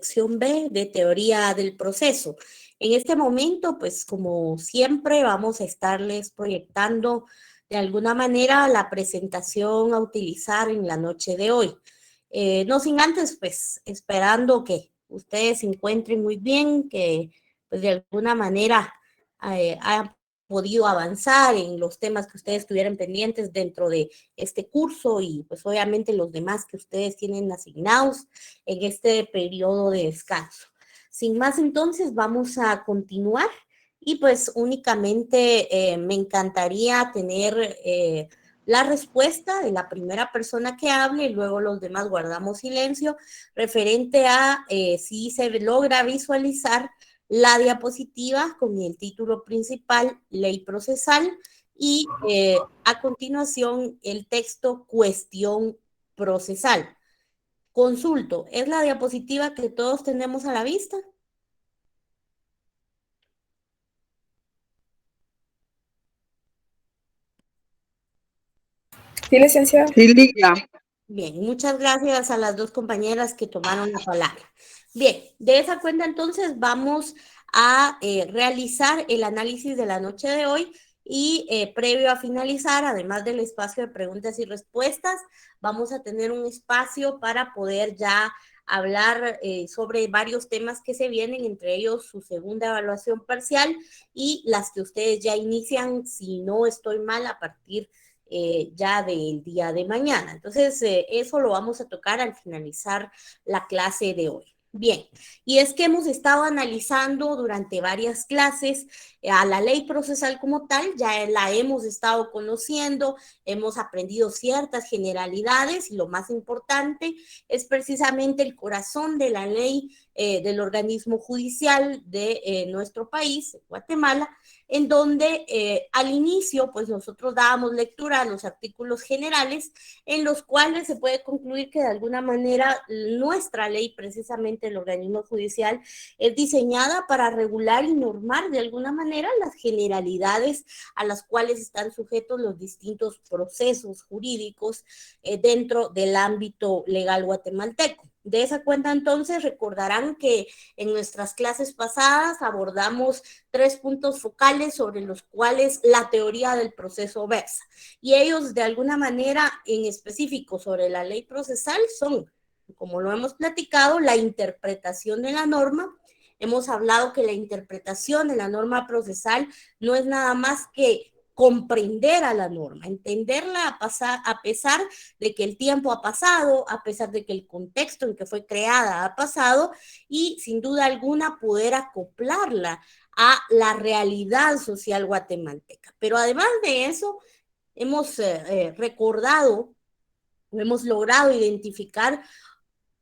sección B de teoría del proceso. En este momento, pues como siempre, vamos a estarles proyectando de alguna manera la presentación a utilizar en la noche de hoy. No sin antes, pues esperando que ustedes se encuentren muy bien, que pues de alguna manera hayan podido avanzar en los temas que ustedes tuvieran pendientes dentro de este curso y pues obviamente los demás que ustedes tienen asignados en este periodo de descanso. Sin más, entonces vamos a continuar y pues únicamente me encantaría tener la respuesta de la primera persona que hable y luego los demás guardamos silencio referente a si se logra visualizar la diapositiva con el título principal, Ley Procesal, y a continuación el texto Cuestión Procesal. Consulto, ¿es la diapositiva que todos tenemos a la vista? Sí, licenciada. Sí, Lidia. Bien, muchas gracias a las dos compañeras que tomaron la palabra. Bien, de esa cuenta entonces vamos a realizar el análisis de la noche de hoy y previo a finalizar, además del espacio de preguntas y respuestas, vamos a tener un espacio para poder ya hablar sobre varios temas que se vienen, entre ellos su segunda evaluación parcial y las que ustedes ya inician, si no estoy mal, a partir ya del día de mañana. Entonces, eso lo vamos a tocar al finalizar la clase de hoy. Bien, y es que hemos estado analizando durante varias clases a la ley procesal como tal, ya la hemos estado conociendo, hemos aprendido ciertas generalidades y lo más importante es precisamente el corazón de la ley del organismo judicial de nuestro país, Guatemala, en donde al inicio, pues nosotros dábamos lectura a los artículos generales en los cuales se puede concluir que de alguna manera nuestra ley, precisamente el organismo judicial, es diseñada para regular y normar de alguna manera las generalidades a las cuales están sujetos los distintos procesos jurídicos dentro del ámbito legal guatemalteco. De esa cuenta, entonces, recordarán que en nuestras clases pasadas abordamos 3 puntos focales sobre los cuales la teoría del proceso versa. Y ellos, de alguna manera, en específico sobre la ley procesal, son, como lo hemos platicado, la interpretación de la norma. Hemos hablado que la interpretación de la norma procesal no es nada más que comprender a la norma, entenderla a pesar de que el tiempo ha pasado, a pesar de que el contexto en que fue creada ha pasado y sin duda alguna poder acoplarla a la realidad social guatemalteca. Pero además de eso, hemos recordado, hemos logrado identificar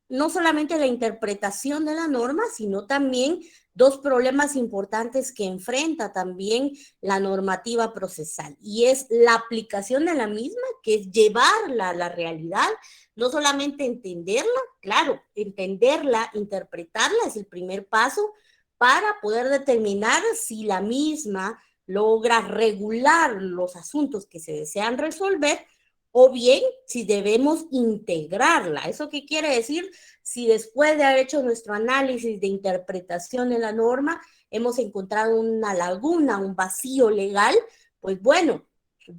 no solamente la interpretación de la norma, sino también dos problemas importantes que enfrenta también la normativa procesal, y es la aplicación de la misma, que es llevarla a la realidad, no solamente entenderla, claro, entenderla, interpretarla es el primer paso para poder determinar si la misma logra regular los asuntos que se desean resolver, o bien si debemos integrarla. ¿Eso qué quiere decir? Si después de haber hecho nuestro análisis de interpretación de la norma hemos encontrado una laguna, un vacío legal, pues bueno,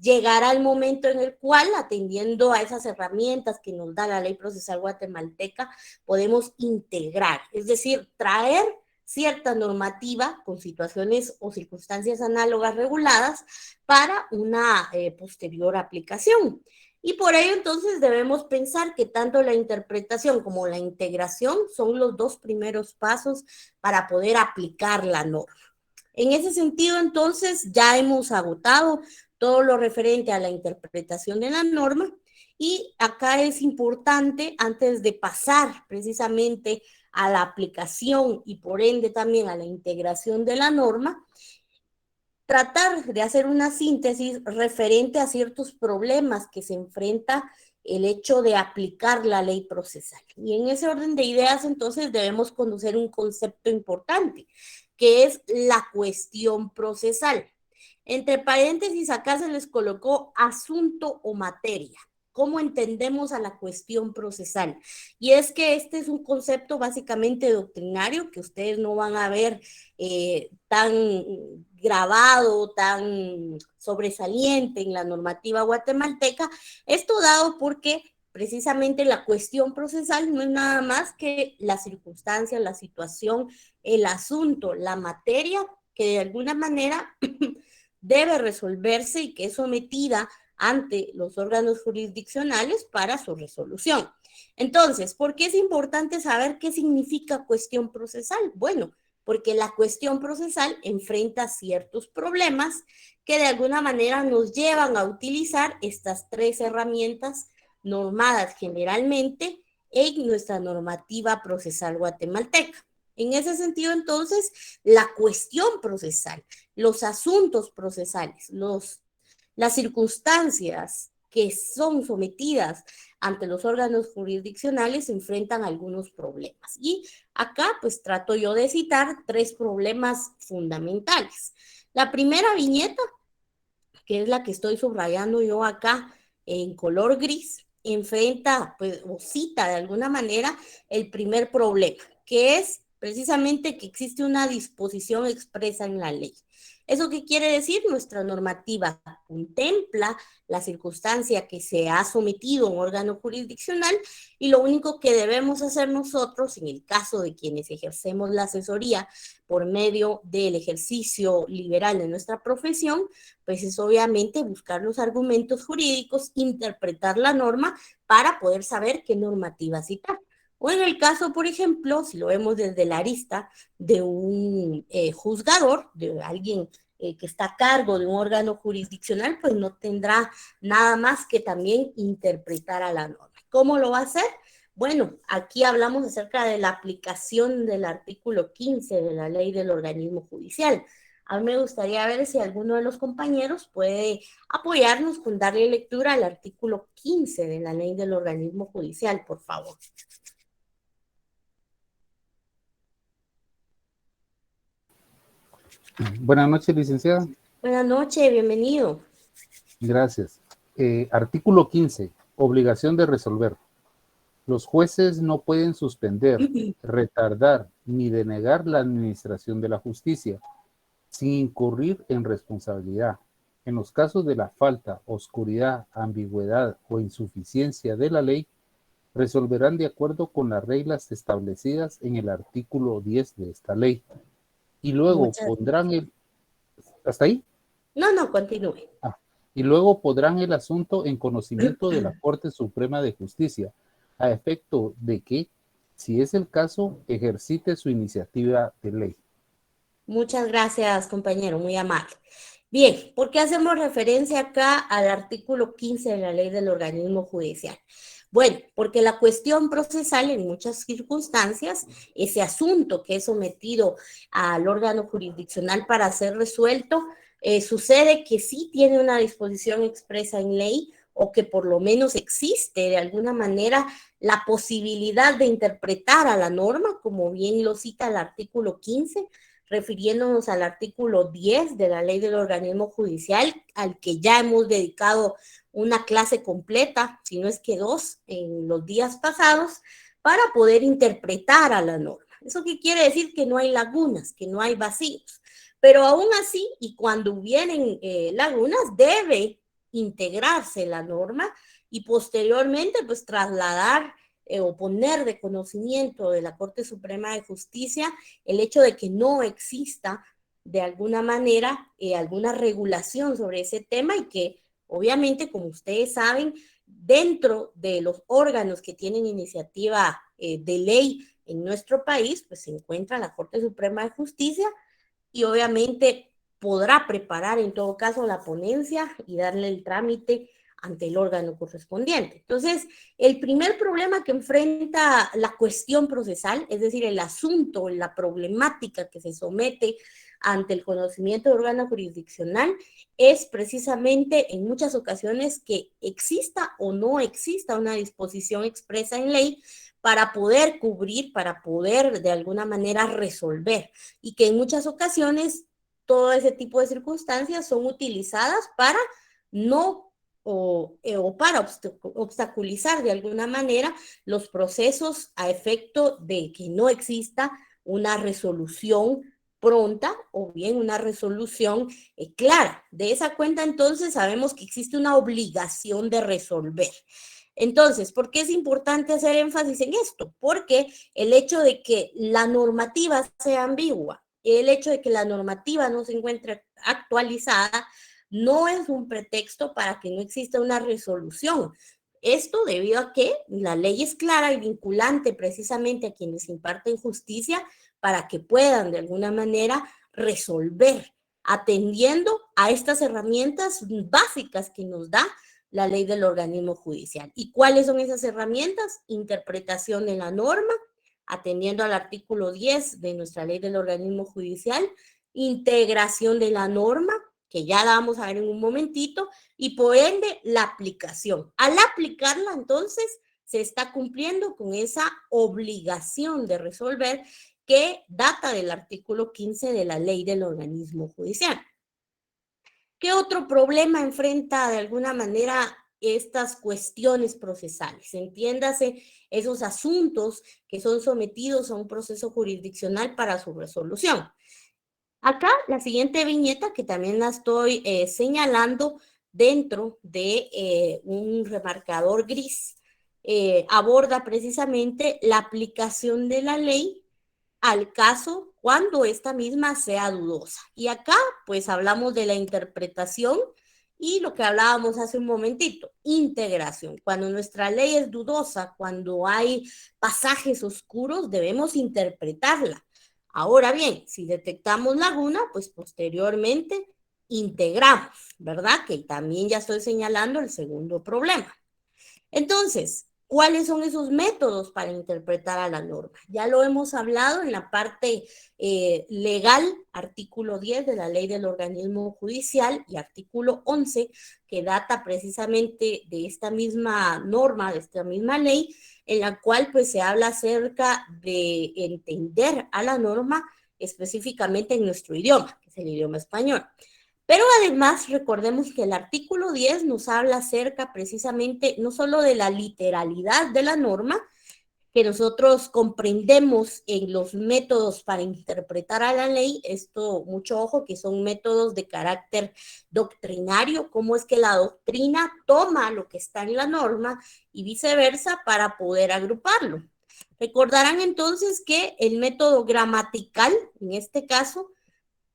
llegará el momento en el cual, atendiendo a esas herramientas que nos da la ley procesal guatemalteca, podemos integrar, es decir, traer cierta normativa con situaciones o circunstancias análogas reguladas para una posterior aplicación. Y por ello entonces debemos pensar que tanto la interpretación como la integración son los dos primeros pasos para poder aplicar la norma. En ese sentido, entonces, ya hemos agotado todo lo referente a la interpretación de la norma y acá es importante, antes de pasar precisamente a la aplicación y por ende también a la integración de la norma, tratar de hacer una síntesis referente a ciertos problemas que se enfrenta el hecho de aplicar la ley procesal. Y en ese orden de ideas, entonces, debemos conocer un concepto importante, que es la cuestión procesal. Entre paréntesis, acá se les colocó asunto o materia. cómo entendemos a la cuestión procesal. Y es que este es un concepto básicamente doctrinario que ustedes no van a ver tan grabado, tan sobresaliente en la normativa guatemalteca. Esto dado porque precisamente la cuestión procesal no es nada más que la circunstancia, la situación, el asunto, la materia que de alguna manera debe resolverse y que es sometida ante los órganos jurisdiccionales para su resolución. Entonces, ¿por qué es importante saber qué significa cuestión procesal? Bueno, porque la cuestión procesal enfrenta ciertos problemas que de alguna manera nos llevan a utilizar estas tres herramientas normadas generalmente en nuestra normativa procesal guatemalteca. En ese sentido, entonces, la cuestión procesal, los asuntos procesales, las circunstancias que son sometidas ante los órganos jurisdiccionales enfrentan algunos problemas. Y acá pues trato yo de citar tres problemas fundamentales. La primera viñeta, que es la que estoy subrayando yo acá en color gris, enfrenta pues, o cita de alguna manera el primer problema, que es precisamente que existe una disposición expresa en la ley. ¿Eso qué quiere decir? Nuestra normativa contempla la circunstancia que se ha sometido a un órgano jurisdiccional y lo único que debemos hacer nosotros, en el caso de quienes ejercemos la asesoría por medio del ejercicio liberal de nuestra profesión, pues es obviamente buscar los argumentos jurídicos, interpretar la norma para poder saber qué normativa citar. O en el caso, por ejemplo, si lo vemos desde la arista de un juzgador, de alguien que está a cargo de un órgano jurisdiccional, pues no tendrá nada más que también interpretar a la norma. ¿Cómo lo va a hacer? Bueno, aquí hablamos acerca de la aplicación del artículo 15 de la ley del organismo judicial. A mí me gustaría ver si alguno de los compañeros puede apoyarnos con darle lectura al artículo 15 de la ley del organismo judicial, por favor. Buenas noches, licenciada. Buenas noches, bienvenido. Gracias. Artículo 15. Obligación de resolver. Los jueces no pueden suspender, retardar ni denegar la administración de la justicia sin incurrir en responsabilidad. En los casos de la falta, oscuridad, ambigüedad o insuficiencia de la ley, resolverán de acuerdo con las reglas establecidas en el artículo 10 de esta ley. Y luego Muchas. pondrán el... ¿Hasta ahí? No, continúe. Y luego podrán el asunto en conocimiento de la Corte Suprema de Justicia, a efecto de que, si es el caso, ejercite su iniciativa de ley. Muchas gracias, compañero, muy amable. Bien, ¿por qué hacemos referencia acá al artículo 15 de la ley del organismo judicial? Bueno, porque la cuestión procesal en muchas circunstancias, ese asunto que es sometido al órgano jurisdiccional para ser resuelto, sucede que sí tiene una disposición expresa en ley o que por lo menos existe de alguna manera la posibilidad de interpretar a la norma, como bien lo cita el artículo 15, refiriéndonos al artículo 10 de la ley del organismo judicial, al que ya hemos dedicado una clase completa, si no es que dos, en los días pasados, para poder interpretar a la norma. ¿Eso qué quiere decir? Que no hay lagunas, que no hay vacíos. Pero aún así, y cuando vienen lagunas, debe integrarse la norma y posteriormente, pues trasladar o poner de conocimiento de la Corte Suprema de Justicia el hecho de que no exista de alguna manera alguna regulación sobre ese tema y que obviamente, como ustedes saben, dentro de los órganos que tienen iniciativa de ley en nuestro país, pues se encuentra la Corte Suprema de Justicia y obviamente podrá preparar en todo caso la ponencia y darle el trámite ante el órgano correspondiente. Entonces, el primer problema que enfrenta la cuestión procesal, es decir, el asunto, la problemática que se somete ante el conocimiento del órgano jurisdiccional, es precisamente en muchas ocasiones que exista o no exista una disposición expresa en ley para poder cubrir, para poder de alguna manera resolver, y que en muchas ocasiones todo ese tipo de circunstancias son utilizadas para no o para obstaculizar de alguna manera los procesos a efecto de que no exista una resolución pronta o bien una resolución clara. De esa cuenta, entonces, sabemos que existe una obligación de resolver. Entonces, ¿por qué es importante hacer énfasis en esto? Porque el hecho de que la normativa sea ambigua, el hecho de que la normativa no se encuentre actualizada, no es un pretexto para que no exista una resolución. Esto debido a que la ley es clara y vinculante precisamente a quienes imparten justicia para que puedan de alguna manera resolver, atendiendo a estas herramientas básicas que nos da la ley del organismo judicial. ¿Y cuáles son esas herramientas? Interpretación de la norma, atendiendo al artículo 10 de nuestra ley del organismo judicial, integración de la norma, que ya la vamos a ver en un momentito, y por ende la aplicación. Al aplicarla, entonces, se está cumpliendo con esa obligación de resolver que data del artículo 15 de la ley del organismo judicial. ¿Qué otro problema enfrenta de alguna manera estas cuestiones procesales? Entiéndase, esos asuntos que son sometidos a un proceso jurisdiccional para su resolución. Acá la siguiente viñeta, que también la estoy señalando dentro de un remarcador gris, aborda precisamente la aplicación de la ley al caso cuando esta misma sea dudosa. Y acá pues hablamos de la interpretación y lo que hablábamos hace un momentito, integración. Cuando nuestra ley es dudosa, cuando hay pasajes oscuros, debemos interpretarla. Ahora bien, si detectamos laguna, pues posteriormente integramos, ¿verdad? Que también ya estoy señalando el segundo problema. Entonces, ¿cuáles son esos métodos para interpretar a la norma? Ya lo hemos hablado en la parte legal, artículo 10 de la ley del organismo judicial y artículo 11, que data precisamente de esta misma norma, de esta misma ley, en la cual pues se habla acerca de entender a la norma específicamente en nuestro idioma, que es el idioma español. Pero además recordemos que el artículo 10 nos habla acerca precisamente no solo de la literalidad de la norma, que nosotros comprendemos en los métodos para interpretar a la ley, esto mucho ojo que son métodos de carácter doctrinario, cómo es que la doctrina toma lo que está en la norma y viceversa para poder agruparlo. Recordarán entonces que el método gramatical, en este caso,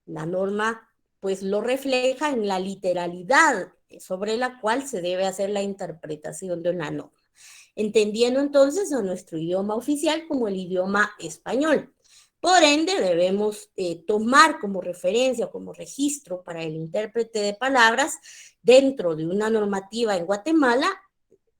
la norma pues lo refleja en la literalidad sobre la cual se debe hacer la interpretación de una norma, entendiendo entonces a nuestro idioma oficial como el idioma español. Por ende, debemos tomar como referencia, como registro para el intérprete de palabras dentro de una normativa en Guatemala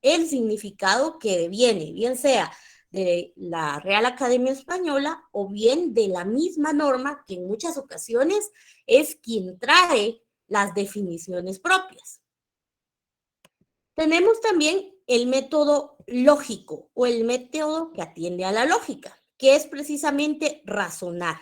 el significado que deviene, bien sea de la Real Academia Española o bien de la misma norma que en muchas ocasiones es quien trae las definiciones propias. Tenemos también el método lógico o el método que atiende a la lógica, que es precisamente razonar.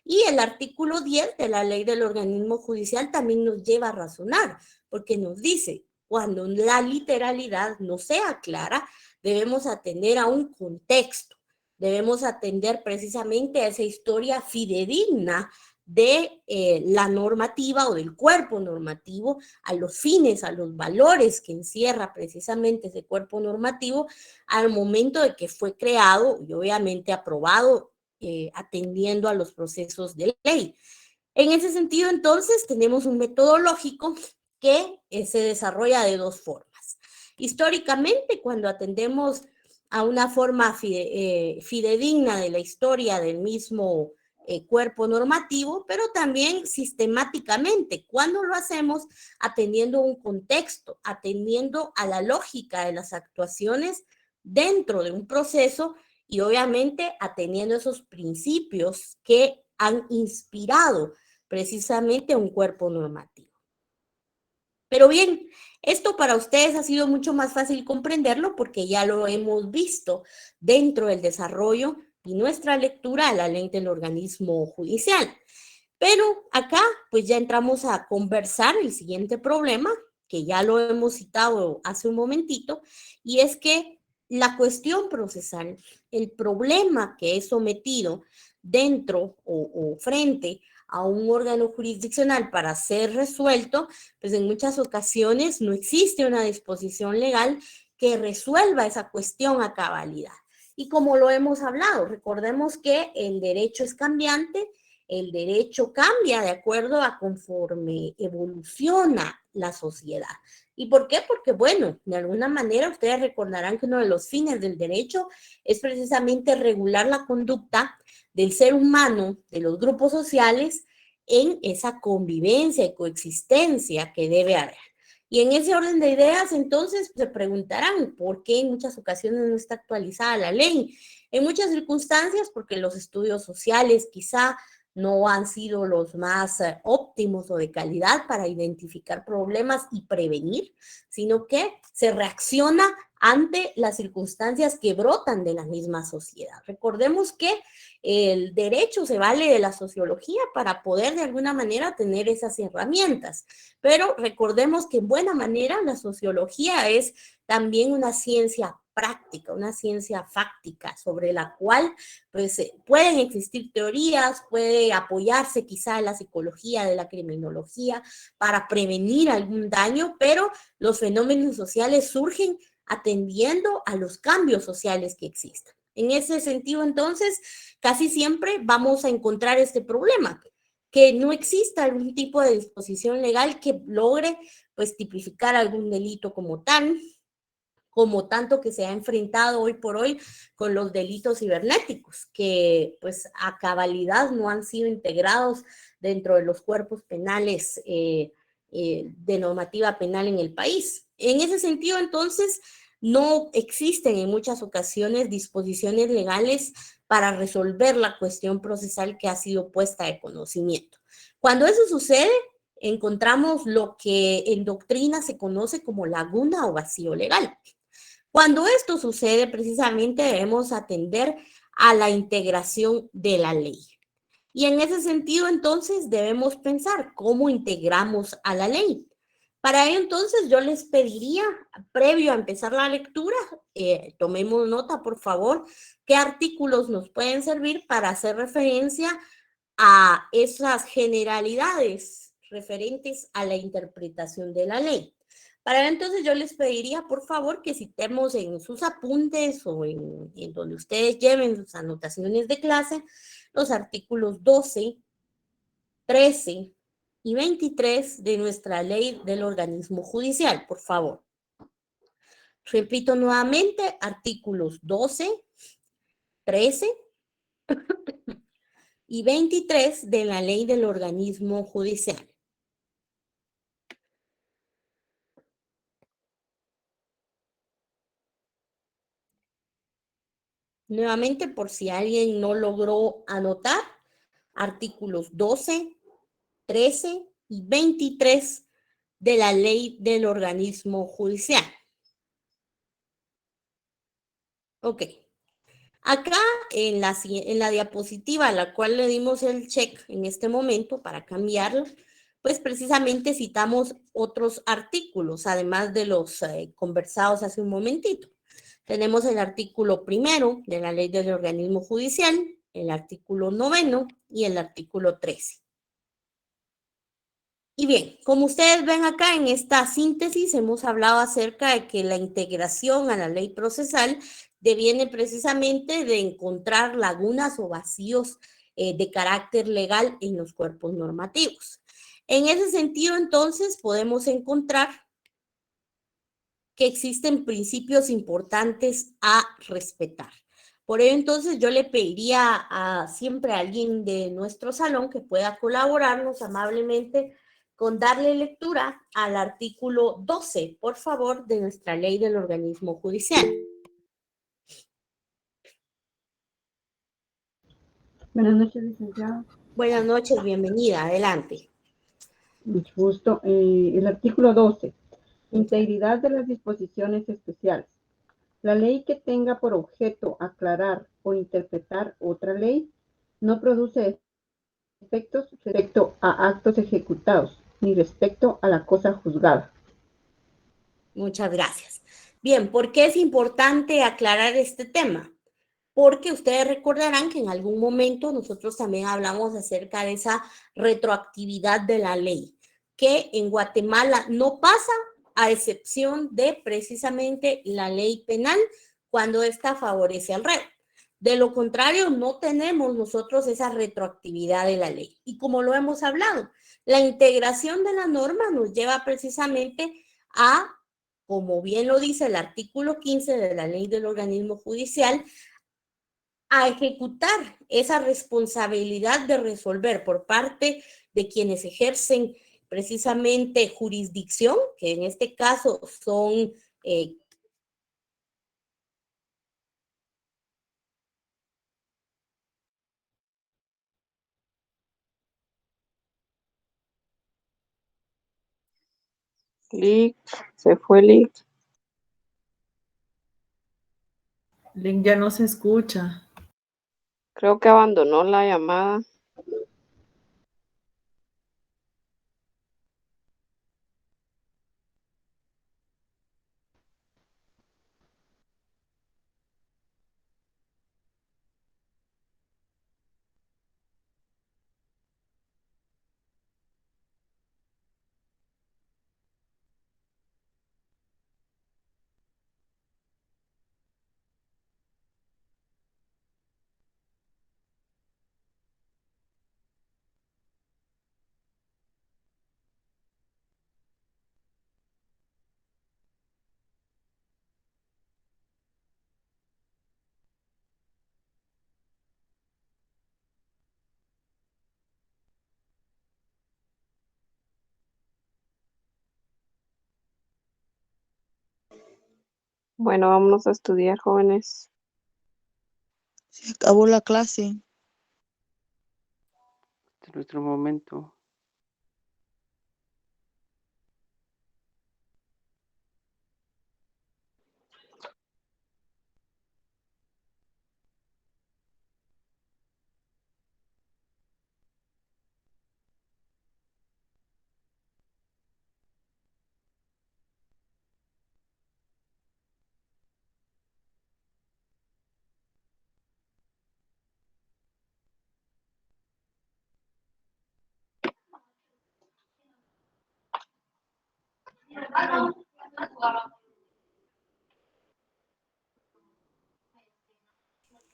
Y el artículo 10 de la ley del organismo judicial también nos lleva a razonar, porque nos dice, cuando la literalidad no sea clara, debemos atender a un contexto, debemos atender precisamente a esa historia fidedigna de la normativa o del cuerpo normativo, a los fines, a los valores que encierra precisamente ese cuerpo normativo al momento de que fue creado y obviamente aprobado atendiendo a los procesos de ley. En ese sentido, entonces, tenemos un método lógico que se desarrolla de dos formas. Históricamente, cuando atendemos a una forma fidedigna de la historia del mismo cuerpo normativo, pero también sistemáticamente, cuando lo hacemos atendiendo un contexto, atendiendo a la lógica de las actuaciones dentro de un proceso y obviamente atendiendo esos principios que han inspirado precisamente un cuerpo normativo. Pero bien, esto para ustedes ha sido mucho más fácil comprenderlo porque ya lo hemos visto dentro del desarrollo y nuestra lectura a la ley del organismo judicial. Pero acá pues ya entramos a conversar el siguiente problema, que ya lo hemos citado hace un momentito, y es que la cuestión procesal, el problema que es sometido dentro o frente a un órgano jurisdiccional para ser resuelto, pues en muchas ocasiones no existe una disposición legal que resuelva esa cuestión a cabalidad. Y como lo hemos hablado, recordemos que el derecho es cambiante, el derecho cambia de acuerdo a conforme evoluciona la sociedad. ¿Y por qué? Porque, bueno, de alguna manera ustedes recordarán que uno de los fines del derecho es precisamente regular la conducta del ser humano, de los grupos sociales, en esa convivencia y coexistencia que debe haber. Y en ese orden de ideas, entonces, se preguntarán por qué en muchas ocasiones no está actualizada la ley. En muchas circunstancias, porque los estudios sociales quizá no han sido los más óptimos o de calidad para identificar problemas y prevenir, sino que se reacciona ante las circunstancias que brotan de la misma sociedad. Recordemos que el derecho se vale de la sociología para poder de alguna manera tener esas herramientas, pero recordemos que en buena manera la sociología es también una ciencia práctica, una ciencia fáctica sobre la cual pues pueden existir teorías, puede apoyarse quizá en la psicología de la criminología para prevenir algún daño, pero los fenómenos sociales surgen atendiendo a los cambios sociales que existen. En ese sentido, entonces, casi siempre vamos a encontrar este problema, que no exista algún tipo de disposición legal que logre pues tipificar algún delito como tal, como tanto que se ha enfrentado hoy por hoy con los delitos cibernéticos, que pues a cabalidad no han sido integrados dentro de los cuerpos penales de normativa penal en el país. En ese sentido, entonces, no existen en muchas ocasiones disposiciones legales para resolver la cuestión procesal que ha sido puesta de conocimiento. Cuando eso sucede, encontramos lo que en doctrina se conoce como laguna o vacío legal. Cuando esto sucede, precisamente debemos atender a la integración de la ley. Y en ese sentido, entonces, debemos pensar cómo integramos a la ley. Para ello, entonces, yo les pediría, previo a empezar la lectura, tomemos nota, por favor, qué artículos nos pueden servir para hacer referencia a esas generalidades referentes a la interpretación de la ley. Para entonces yo les pediría, por favor, que citemos en sus apuntes o en donde ustedes lleven sus anotaciones de clase los artículos 12, 13 y 23 de nuestra ley del organismo judicial, por favor. Repito nuevamente, artículos 12, 13 y 23 de la ley del organismo judicial. Nuevamente, por si alguien no logró anotar, artículos 12, 13 y 23 de la ley del organismo judicial. Ok. Acá en la diapositiva a la cual le dimos el check en este momento para cambiarlo, pues precisamente citamos otros artículos, además de los conversados hace un momentito. Tenemos el artículo 1 de la ley del organismo judicial, el artículo 9 y el artículo 13. Y bien, como ustedes ven acá en esta síntesis, hemos hablado acerca de que la integración a la ley procesal deviene precisamente de encontrar lagunas o vacíos de carácter legal en los cuerpos normativos. En ese sentido, entonces, podemos encontrar que existen principios importantes a respetar. Por ello, entonces, yo le pediría siempre a alguien de nuestro salón que pueda colaborarnos amablemente con darle lectura al artículo 12, por favor, de nuestra ley del organismo judicial. Buenas noches, licenciada. Buenas noches, bienvenida, adelante. Mucho gusto. El artículo 12. Integridad de las disposiciones especiales. La ley que tenga por objeto aclarar o interpretar otra ley no produce efectos respecto a actos ejecutados ni respecto a la cosa juzgada. Muchas gracias. Bien, ¿por qué es importante aclarar este tema? Porque ustedes recordarán que en algún momento nosotros también hablamos acerca de esa retroactividad de la ley, que en Guatemala no pasa a excepción de precisamente la ley penal cuando ésta favorece al reo. De lo contrario, no tenemos nosotros esa retroactividad de la ley. Y como lo hemos hablado, la integración de la norma nos lleva precisamente a, como bien lo dice el artículo 15 de la ley del organismo judicial, a ejecutar esa responsabilidad de resolver por parte de quienes ejercen precisamente jurisdicción, que en este caso son Lick, se fue Lick. Link ya no se escucha. Creo que abandonó la llamada. Bueno, vámonos a estudiar, jóvenes. Se acabó la clase. Este es nuestro momento.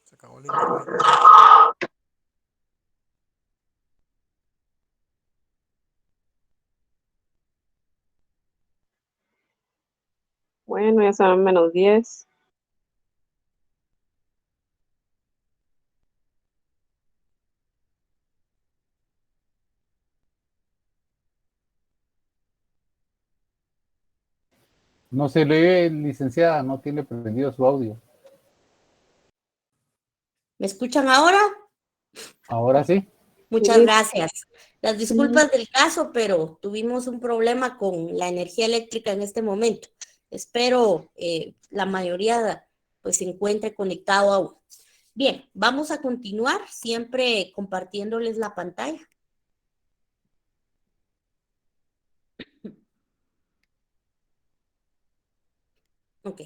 Se acabó el internet. Bueno, ya son -10. No se lee, licenciada, no tiene prendido su audio. ¿Me escuchan ahora? Ahora sí. Muchas Sí. gracias. Las disculpas del caso, pero tuvimos un problema con la energía eléctrica en este momento. Espero la mayoría pues se encuentre conectado aún. Bien, vamos a continuar siempre compartiéndoles la pantalla. Ok.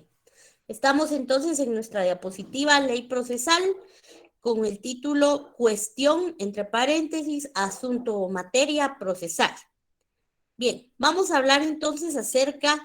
Estamos entonces en nuestra diapositiva Ley Procesal con el título Cuestión, entre paréntesis, asunto o materia procesal. Bien, vamos a hablar entonces acerca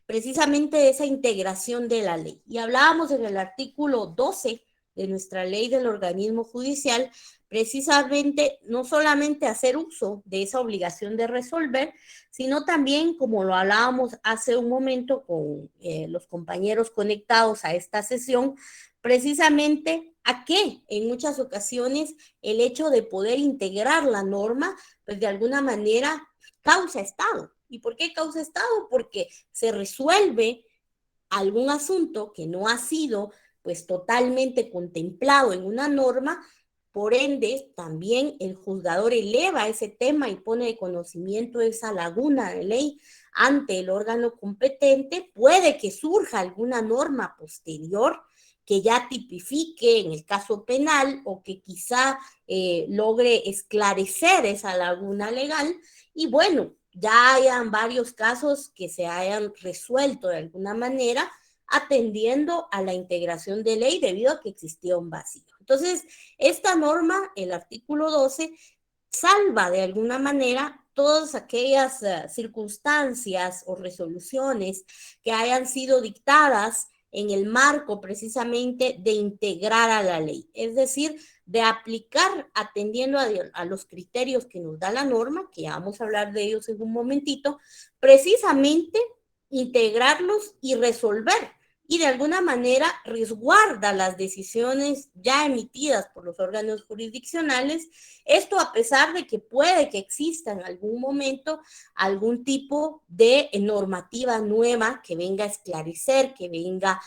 precisamente de esa integración de la ley. Y hablábamos en el artículo 12 de nuestra ley del organismo judicial, precisamente no solamente hacer uso de esa obligación de resolver, sino también, como lo hablábamos hace un momento con los compañeros conectados a esta sesión, precisamente a qué en muchas ocasiones el hecho de poder integrar la norma, pues de alguna manera causa estado. ¿Y por qué causa estado? Porque se resuelve algún asunto que no ha sido pues totalmente contemplado en una norma, por ende también el juzgador eleva ese tema y pone de conocimiento esa laguna de ley ante el órgano competente. Puede que surja alguna norma posterior que ya tipifique en el caso penal o que quizá logre esclarecer esa laguna legal. Y bueno, ya hayan varios casos que se hayan resuelto de alguna manera atendiendo a la integración de ley debido a que existía un vacío. Entonces, esta norma, el artículo 12, salva de alguna manera todas aquellas circunstancias o resoluciones que hayan sido dictadas en el marco precisamente de integrar a la ley, es decir, de aplicar atendiendo a los criterios que nos da la norma, que ya vamos a hablar de ellos en un momentito, precisamente integrarlos y resolver, y de alguna manera resguarda las decisiones ya emitidas por los órganos jurisdiccionales, esto a pesar de que puede que exista en algún momento algún tipo de normativa nueva que venga a esclarecer, que venga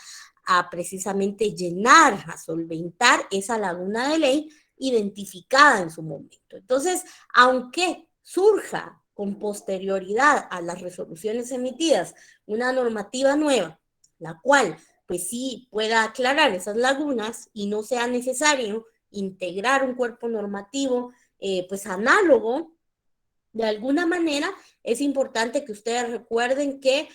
a precisamente llenar, a solventar esa laguna de ley identificada en su momento. Entonces, aunque surja con posterioridad a las resoluciones emitidas una normativa nueva, la cual pues sí pueda aclarar esas lagunas y no sea necesario integrar un cuerpo normativo pues análogo, de alguna manera es importante que ustedes recuerden que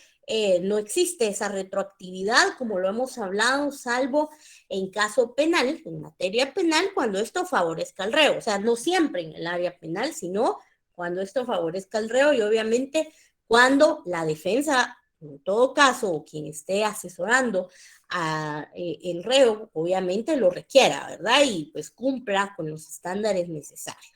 no existe esa retroactividad, como lo hemos hablado, salvo en caso penal, en materia penal, cuando esto favorezca al reo. O sea, no siempre en el área penal, sino cuando esto favorezca al reo y obviamente cuando la defensa, en todo caso, o quien esté asesorando a el reo, obviamente lo requiera, ¿verdad? Y pues cumpla con los estándares necesarios.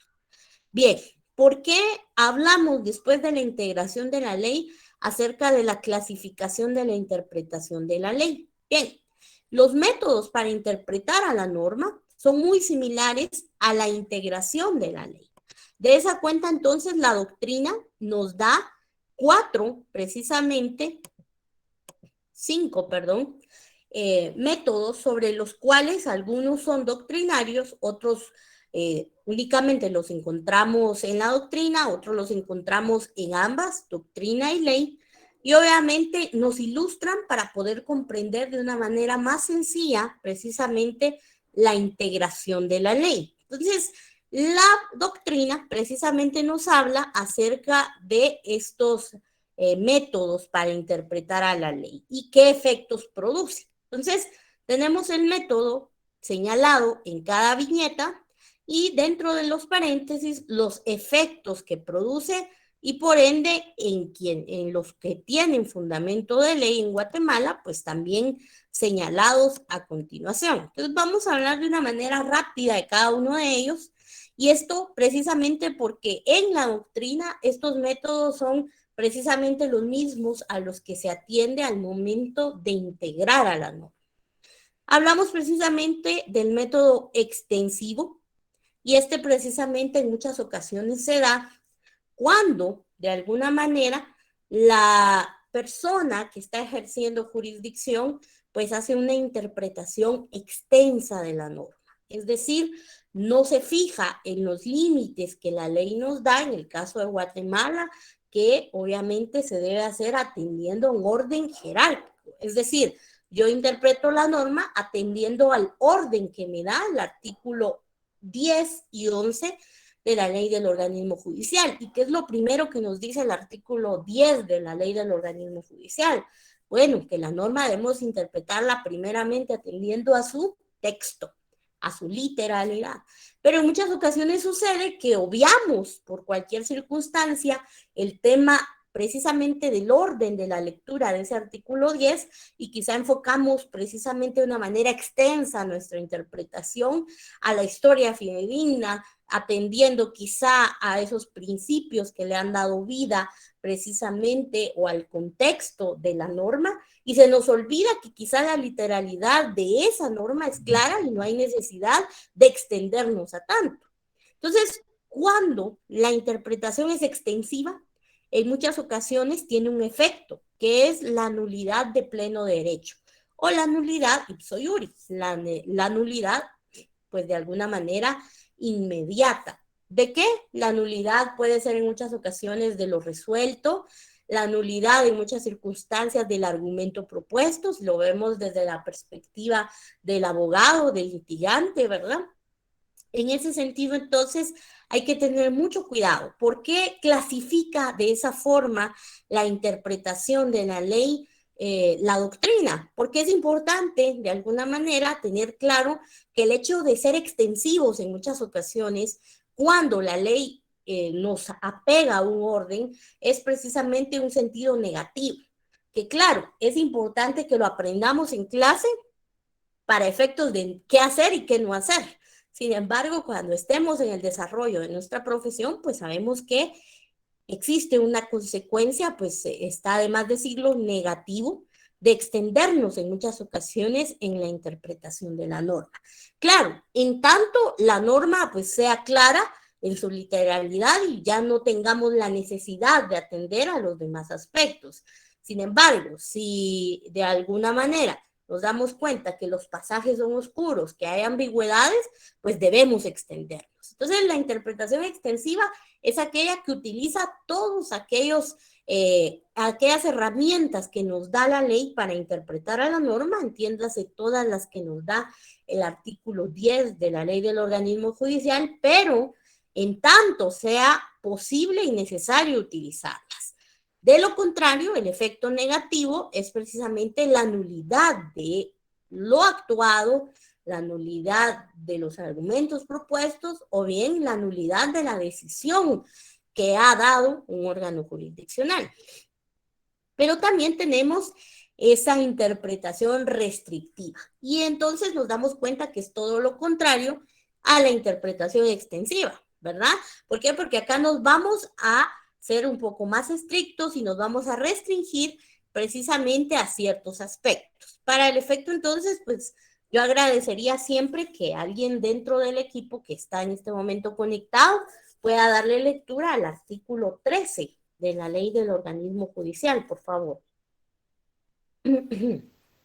Bien, ¿por qué hablamos después de la integración de la ley acerca de la clasificación de la interpretación de la ley? Bien, los métodos para interpretar a la norma son muy similares a la integración de la ley. De esa cuenta, entonces, la doctrina nos da cinco, métodos sobre los cuales algunos son doctrinarios, otros únicamente los encontramos en la doctrina, otros los encontramos en ambas, doctrina y ley, y obviamente nos ilustran para poder comprender de una manera más sencilla precisamente la integración de la ley. Entonces, la doctrina precisamente nos habla acerca de estos métodos para interpretar a la ley y qué efectos produce. Entonces, tenemos el método señalado en cada viñeta y dentro de los paréntesis los efectos que produce y por ende en los que tienen fundamento de ley en Guatemala, pues también señalados a continuación. Entonces vamos a hablar de una manera rápida de cada uno de ellos y esto precisamente porque en la doctrina estos métodos son precisamente los mismos a los que se atiende al momento de integrar a la norma. Hablamos precisamente del método extensivo y este precisamente en muchas ocasiones se da cuando de alguna manera la persona que está ejerciendo jurisdicción pues hace una interpretación extensa de la norma. Es decir, no se fija en los límites que la ley nos da, en el caso de Guatemala, que obviamente se debe hacer atendiendo a un orden jerárquico. Es decir, yo interpreto la norma atendiendo al orden que me da el artículo 10 y 11 de la ley del organismo judicial. ¿Y qué es lo primero que nos dice el artículo 10 de la ley del organismo judicial? Bueno, que la norma debemos interpretarla primeramente atendiendo a su texto, a su literalidad. Pero en muchas ocasiones sucede que obviamos por cualquier circunstancia el tema precisamente del orden de la lectura de ese artículo 10 y quizá enfocamos precisamente de una manera extensa nuestra interpretación a la historia fidedigna, atendiendo quizá a esos principios que le han dado vida precisamente o al contexto de la norma y se nos olvida que quizá la literalidad de esa norma es clara y no hay necesidad de extendernos a tanto. Entonces, cuando la interpretación es extensiva, en muchas ocasiones tiene un efecto, que es la nulidad de pleno derecho, o la nulidad ipso iuris, la nulidad, pues de alguna manera, inmediata. ¿De qué? La nulidad puede ser en muchas ocasiones de lo resuelto, la nulidad en muchas circunstancias del argumento propuesto, lo vemos desde la perspectiva del abogado, del litigante, ¿verdad? En ese sentido, entonces, hay que tener mucho cuidado. ¿Por qué clasifica de esa forma la interpretación de la ley, la doctrina? Porque es importante, de alguna manera, tener claro que el hecho de ser extensivos en muchas ocasiones, cuando la ley nos apega a un orden, es precisamente un sentido negativo. Que claro, es importante que lo aprendamos en clase para efectos de qué hacer y qué no hacer. Sin embargo, cuando estemos en el desarrollo de nuestra profesión, pues sabemos que existe una consecuencia, pues está además decirlo, negativo, de extendernos en muchas ocasiones en la interpretación de la norma. Claro, en tanto la norma pues sea clara en su literalidad y ya no tengamos la necesidad de atender a los demás aspectos. Sin embargo, si de alguna manera nos damos cuenta que los pasajes son oscuros, que hay ambigüedades, pues debemos extendernos. Entonces, la interpretación extensiva es aquella que utiliza todos aquellas herramientas que nos da la ley para interpretar a la norma, entiéndase todas las que nos da el artículo 10 de la ley del organismo judicial, pero en tanto sea posible y necesario utilizarlas. De lo contrario, el efecto negativo es precisamente la nulidad de lo actuado, la nulidad de los argumentos propuestos o bien la nulidad de la decisión que ha dado un órgano jurisdiccional. Pero también tenemos esa interpretación restrictiva y entonces nos damos cuenta que es todo lo contrario a la interpretación extensiva, ¿verdad? ¿Por qué? Porque acá nos vamos a ser un poco más estrictos y nos vamos a restringir precisamente a ciertos aspectos. Para el efecto, entonces, pues yo agradecería siempre que alguien dentro del equipo que está en este momento conectado pueda darle lectura al artículo 13 de la ley del organismo judicial, por favor.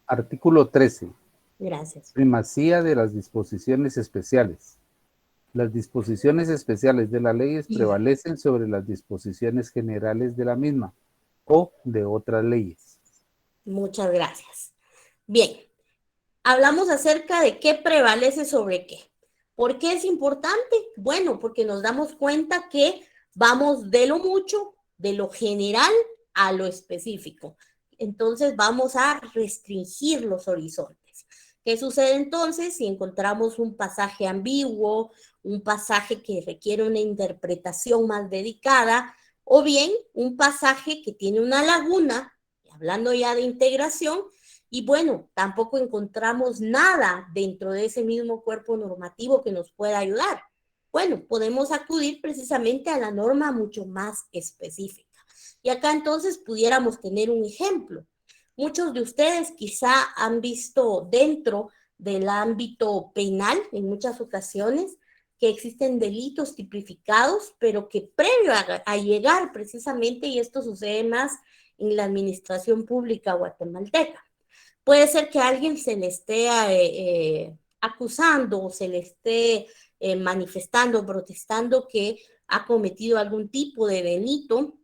Artículo 13. Gracias. Primacía de las disposiciones especiales. Las disposiciones especiales de las leyes prevalecen sobre las disposiciones generales de la misma o de otras leyes. Muchas gracias. Bien, hablamos acerca de qué prevalece sobre qué. ¿Por qué es importante? Bueno, porque nos damos cuenta que vamos de lo mucho, de lo general a lo específico. Entonces vamos a restringir los horizontes. ¿Qué sucede entonces si encontramos un pasaje ambiguo, un pasaje que requiere una interpretación más dedicada, o bien un pasaje que tiene una laguna, hablando ya de integración, y bueno, tampoco encontramos nada dentro de ese mismo cuerpo normativo que nos pueda ayudar? Bueno, podemos acudir precisamente a la norma mucho más específica. Y acá entonces pudiéramos tener un ejemplo. Muchos de ustedes quizá han visto dentro del ámbito penal, en muchas ocasiones, que existen delitos tipificados, pero que previo a llegar precisamente, y esto sucede más en la administración pública guatemalteca, puede ser que a alguien se le esté acusando o se le esté manifestando, protestando que ha cometido algún tipo de delito,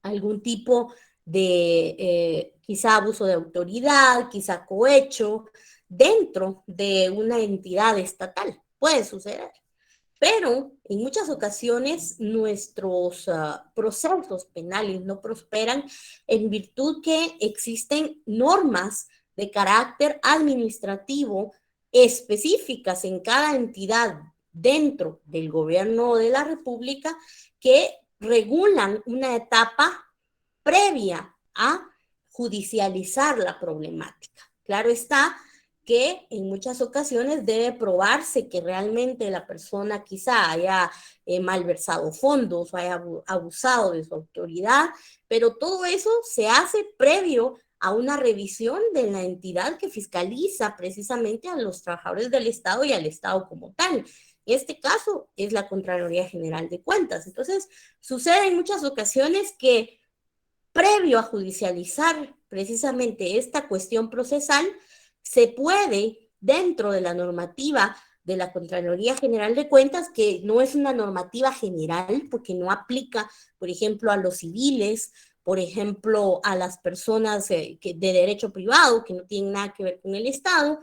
algún tipo de quizá abuso de autoridad, quizá cohecho, dentro de una entidad estatal. Puede suceder. Pero en muchas ocasiones nuestros procesos penales no prosperan en virtud que existen normas de carácter administrativo específicas en cada entidad dentro del gobierno de la República que regulan una etapa previa a judicializar la problemática. Claro está que en muchas ocasiones debe probarse que realmente la persona quizá haya malversado fondos o haya abusado de su autoridad, pero todo eso se hace previo a una revisión de la entidad que fiscaliza precisamente a los trabajadores del Estado y al Estado como tal. En este caso es la Contraloría General de Cuentas. Entonces, sucede en muchas ocasiones que previo a judicializar precisamente esta cuestión procesal, se puede, dentro de la normativa de la Contraloría General de Cuentas, que no es una normativa general, porque no aplica, por ejemplo, a los civiles, por ejemplo, a las personas de derecho privado, que no tienen nada que ver con el Estado,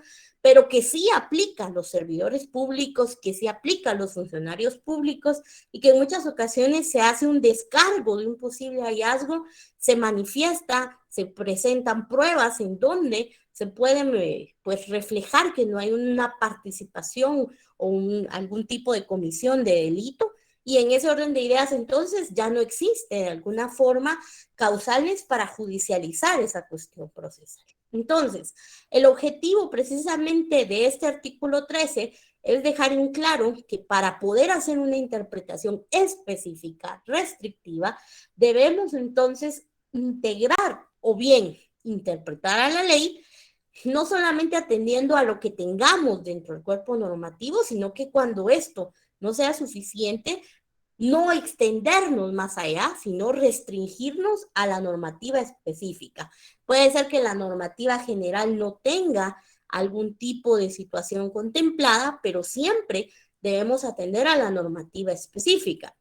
pero que sí aplica a los servidores públicos, que sí aplica a los funcionarios públicos y que en muchas ocasiones se hace un descargo de un posible hallazgo, se manifiesta, se presentan pruebas en donde se puede pues reflejar que no hay una participación o algún tipo de comisión de delito, y en ese orden de ideas entonces ya no existe de alguna forma causales para judicializar esa cuestión procesal. Entonces, el objetivo precisamente de este artículo 13 es dejar en claro que para poder hacer una interpretación específica, restrictiva, debemos entonces integrar o bien interpretar a la ley, no solamente atendiendo a lo que tengamos dentro del cuerpo normativo, sino que cuando esto no sea suficiente, no extendernos más allá, sino restringirnos a la normativa específica. Puede ser que la normativa general no tenga algún tipo de situación contemplada, pero siempre debemos atender a la normativa específica.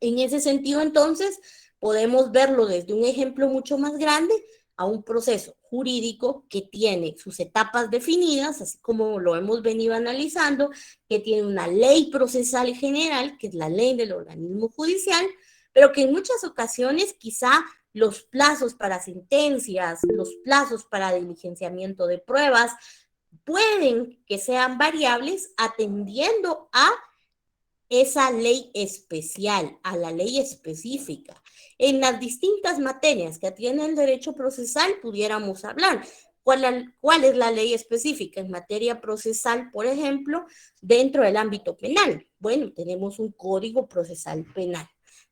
En ese sentido, entonces, podemos verlo desde un ejemplo mucho más grande a un proceso jurídico que tiene sus etapas definidas, así como lo hemos venido analizando, que tiene una ley procesal general, que es la ley del organismo judicial, pero que en muchas ocasiones quizá los plazos para sentencias, los plazos para diligenciamiento de pruebas, pueden que sean variables atendiendo a esa ley especial, a la ley específica. En las distintas materias que atiende el derecho procesal pudiéramos hablar. ¿Cuál es la ley específica en materia procesal, por ejemplo, dentro del ámbito penal? Bueno, tenemos un Código Procesal Penal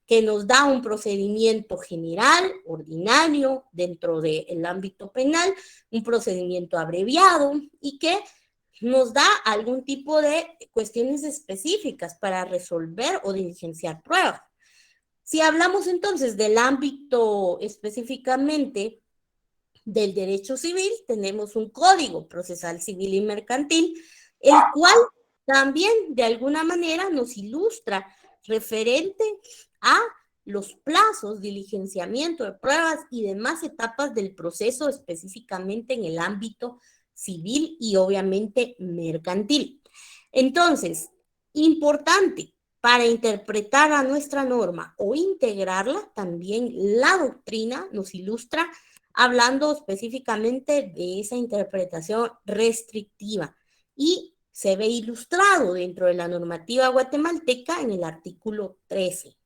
que nos da un procedimiento general, ordinario, dentro del ámbito penal, un procedimiento abreviado y que nos da algún tipo de cuestiones específicas para resolver o diligenciar pruebas. Si hablamos entonces del ámbito específicamente del derecho civil, tenemos un Código Procesal Civil y Mercantil, el cual también de alguna manera nos ilustra referente a los plazos, diligenciamiento de pruebas y demás etapas del proceso específicamente en el ámbito civil y obviamente mercantil. Entonces, importante para interpretar a nuestra norma o integrarla, también la doctrina nos ilustra hablando específicamente de esa interpretación restrictiva y se ve ilustrado dentro de la normativa guatemalteca en el artículo 13.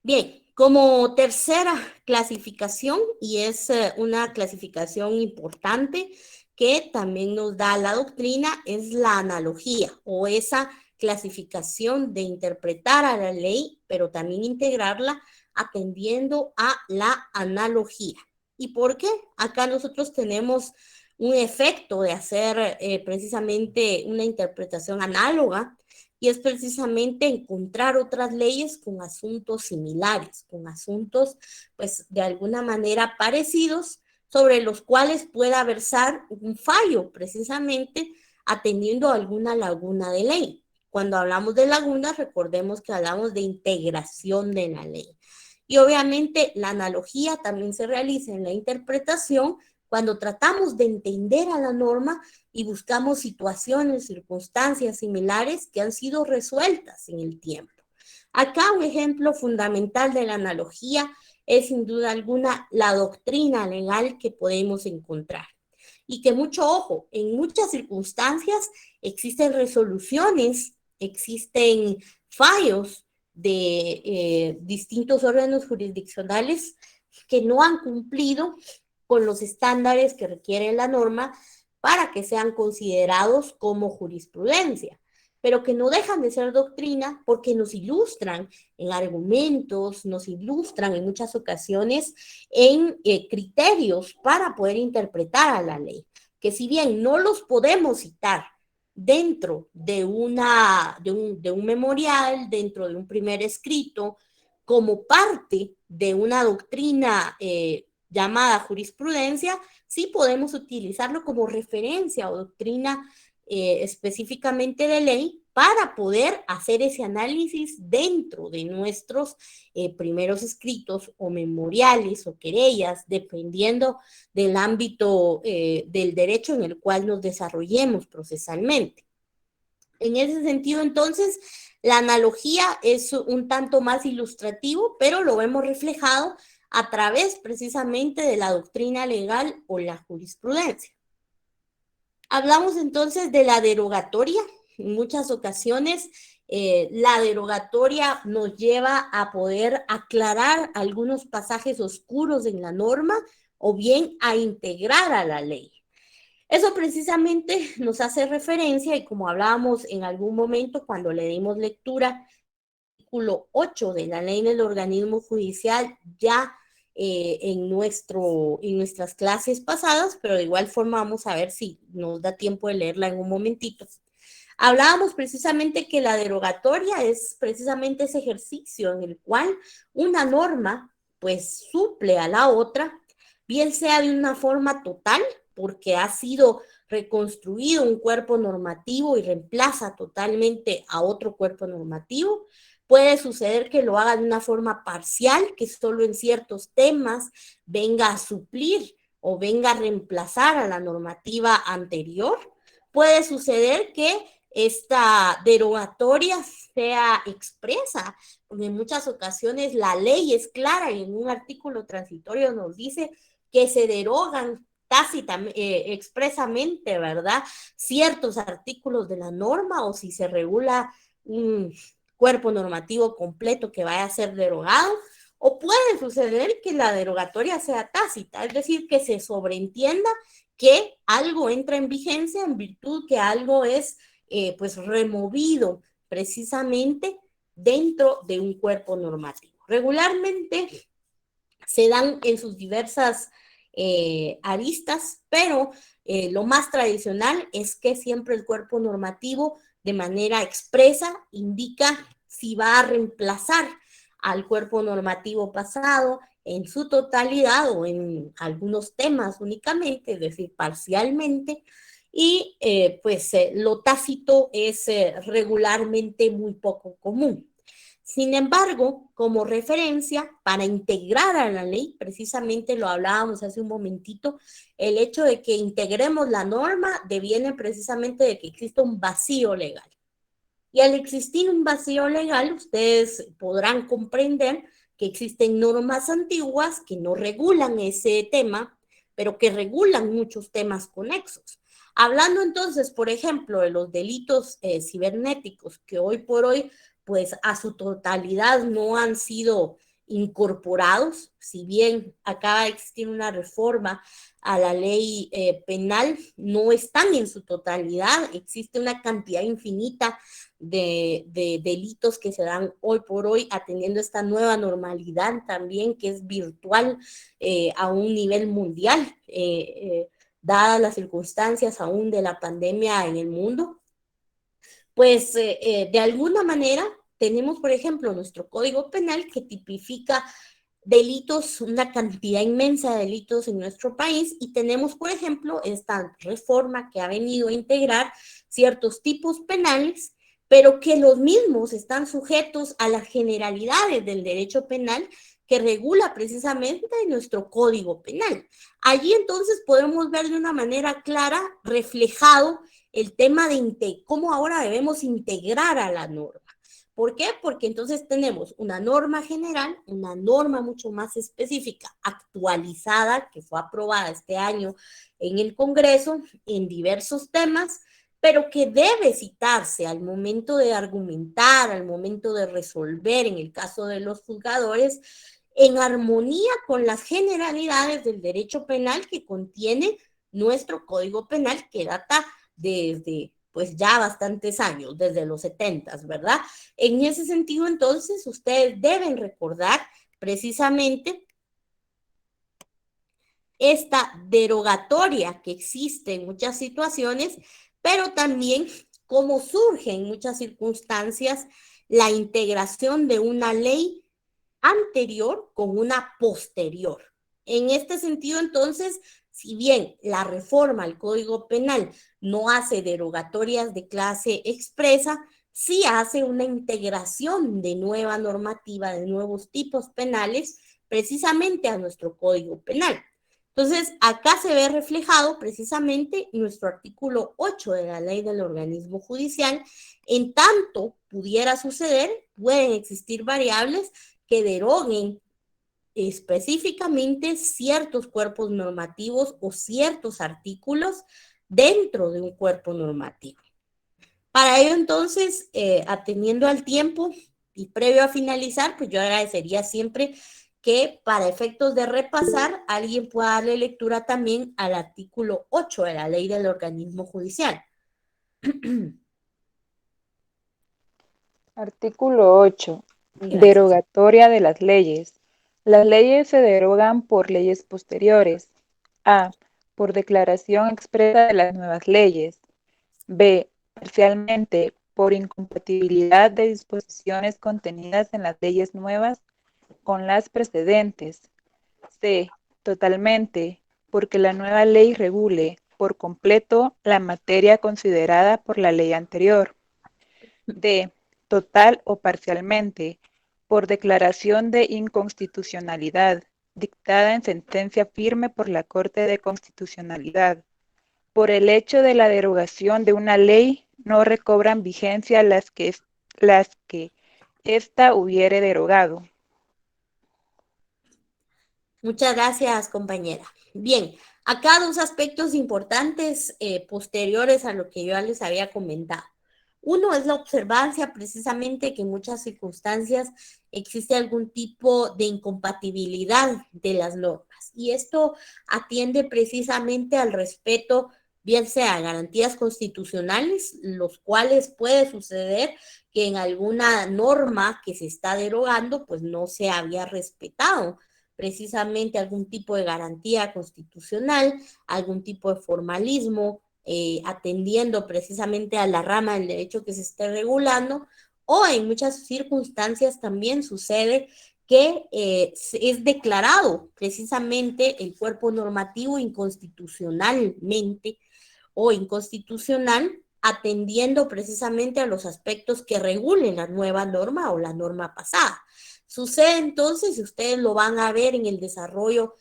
Bien, como tercera clasificación, y es una clasificación importante que también nos da la doctrina, es la analogía o esa clasificación de interpretar a la ley, pero también integrarla atendiendo a la analogía. ¿Y por qué? Acá nosotros tenemos un efecto de hacer precisamente una interpretación análoga, y es precisamente encontrar otras leyes con asuntos similares, con asuntos, pues, de alguna manera parecidos, sobre los cuales pueda versar un fallo, precisamente atendiendo a alguna laguna de ley. Cuando hablamos de lagunas, recordemos que hablamos de integración de la ley. Y obviamente la analogía también se realiza en la interpretación cuando tratamos de entender a la norma y buscamos situaciones, circunstancias similares que han sido resueltas en el tiempo. Acá un ejemplo fundamental de la analogía es sin duda alguna la doctrina legal que podemos encontrar. Y que mucho ojo, en muchas circunstancias existen resoluciones, existen fallos de distintos órganos jurisdiccionales que no han cumplido con los estándares que requiere la norma para que sean considerados como jurisprudencia, pero que no dejan de ser doctrina porque nos ilustran en argumentos, nos ilustran en muchas ocasiones en criterios para poder interpretar a la ley, que si bien no los podemos citar dentro de un memorial, dentro de un primer escrito, como parte de una doctrina llamada jurisprudencia, sí podemos utilizarlo como referencia o doctrina específicamente de ley para poder hacer ese análisis dentro de nuestros primeros escritos o memoriales o querellas, dependiendo del ámbito del derecho en el cual nos desarrollemos procesalmente. En ese sentido, entonces, la analogía es un tanto más ilustrativo, pero lo vemos reflejado a través precisamente de la doctrina legal o la jurisprudencia. Hablamos entonces de la derogatoria. En muchas ocasiones la derogatoria nos lleva a poder aclarar algunos pasajes oscuros en la norma o bien a integrar a la ley. Eso precisamente nos hace referencia, y como hablábamos en algún momento cuando le dimos lectura, al artículo 8 de la ley del organismo judicial, ya en nuestras clases pasadas, pero de igual forma vamos a ver si nos da tiempo de leerla en un momentito. Hablábamos precisamente que la derogatoria es precisamente ese ejercicio en el cual una norma pues suple a la otra, bien sea de una forma total, porque ha sido reconstruido un cuerpo normativo y reemplaza totalmente a otro cuerpo normativo. Puede suceder que lo haga de una forma parcial, que solo en ciertos temas venga a suplir o venga a reemplazar a la normativa anterior. Puede suceder que esta derogatoria sea expresa, porque en muchas ocasiones la ley es clara y en un artículo transitorio nos dice que se derogan expresamente, ¿verdad? Ciertos artículos de la norma, o si se regula un cuerpo normativo completo que vaya a ser derogado, o puede suceder que la derogatoria sea tácita, es decir, que se sobreentienda que algo entra en vigencia en virtud que algo es pues removido precisamente dentro de un cuerpo normativo. Regularmente se dan en sus diversas aristas, pero lo más tradicional es que siempre el cuerpo normativo de manera expresa indica si va a reemplazar al cuerpo normativo pasado en su totalidad o en algunos temas únicamente, es decir, parcialmente, y pues lo tácito es regularmente muy poco común. Sin embargo, como referencia, para integrar a la ley, precisamente lo hablábamos hace un momentito, el hecho de que integremos la norma deviene precisamente de que existe un vacío legal. Y al existir un vacío legal, ustedes podrán comprender que existen normas antiguas que no regulan ese tema, pero que regulan muchos temas conexos. Hablando entonces, por ejemplo, de los delitos cibernéticos que hoy por hoy, pues a su totalidad no han sido incorporados, si bien acaba de existir una reforma a la ley penal, no están en su totalidad, existe una cantidad infinita de delitos que se dan hoy por hoy atendiendo esta nueva normalidad también que es virtual a un nivel mundial, dadas las circunstancias aún de la pandemia en el mundo. Pues de alguna manera tenemos, por ejemplo, nuestro Código Penal que tipifica delitos, una cantidad inmensa de delitos en nuestro país, y tenemos, por ejemplo, esta reforma que ha venido a integrar ciertos tipos penales, pero que los mismos están sujetos a las generalidades del derecho penal que regula precisamente nuestro Código Penal. Allí entonces podemos ver de una manera clara reflejado el tema de cómo ahora debemos integrar a la norma. ¿Por qué? Porque entonces tenemos una norma general, una norma mucho más específica, actualizada, que fue aprobada este año en el Congreso en diversos temas, pero que debe citarse al momento de argumentar, al momento de resolver, en el caso de los juzgadores, en armonía con las generalidades del derecho penal que contiene nuestro Código Penal, que data desde pues ya bastantes años, desde los 70, ¿verdad? En ese sentido, entonces, ustedes deben recordar precisamente esta derogatoria que existe en muchas situaciones, pero también cómo surge en muchas circunstancias la integración de una ley anterior con una posterior. En este sentido, entonces, si bien la reforma al Código Penal no hace derogatorias de clase expresa, sí hace una integración de nueva normativa, de nuevos tipos penales, precisamente a nuestro Código Penal. Entonces, acá se ve reflejado precisamente nuestro artículo 8 de la Ley del Organismo Judicial. En tanto pudiera suceder, pueden existir variables que deroguen específicamente ciertos cuerpos normativos o ciertos artículos dentro de un cuerpo normativo. Para ello, entonces, atendiendo al tiempo y previo a finalizar, pues yo agradecería siempre que para efectos de repasar, alguien pueda darle lectura también al artículo 8 de la Ley del Organismo Judicial. Artículo 8. Gracias. Derogatoria de las leyes. Las leyes se derogan por leyes posteriores. A. Por declaración expresa de las nuevas leyes. B. Parcialmente, por incompatibilidad de disposiciones contenidas en las leyes nuevas con las precedentes. C. Totalmente, porque la nueva ley regule por completo la materia considerada por la ley anterior. D. Total o parcialmente, por declaración de inconstitucionalidad, dictada en sentencia firme por la Corte de Constitucionalidad. Por el hecho de la derogación de una ley, no recobran vigencia las que ésta hubiere derogado. Muchas gracias, compañera. Bien, acá dos aspectos importantes posteriores a lo que yo ya les había comentado. Uno es la observancia precisamente que en muchas circunstancias existe algún tipo de incompatibilidad de las normas y esto atiende precisamente al respeto, bien sea a garantías constitucionales, los cuales puede suceder que en alguna norma que se está derogando pues no se había respetado precisamente algún tipo de garantía constitucional, algún tipo de formalismo, atendiendo precisamente a la rama del derecho que se esté regulando, o en muchas circunstancias también sucede que es declarado precisamente el cuerpo normativo inconstitucionalmente o inconstitucional, atendiendo precisamente a los aspectos que regulen la nueva norma o la norma pasada. Sucede entonces, y ustedes lo van a ver en el desarrollo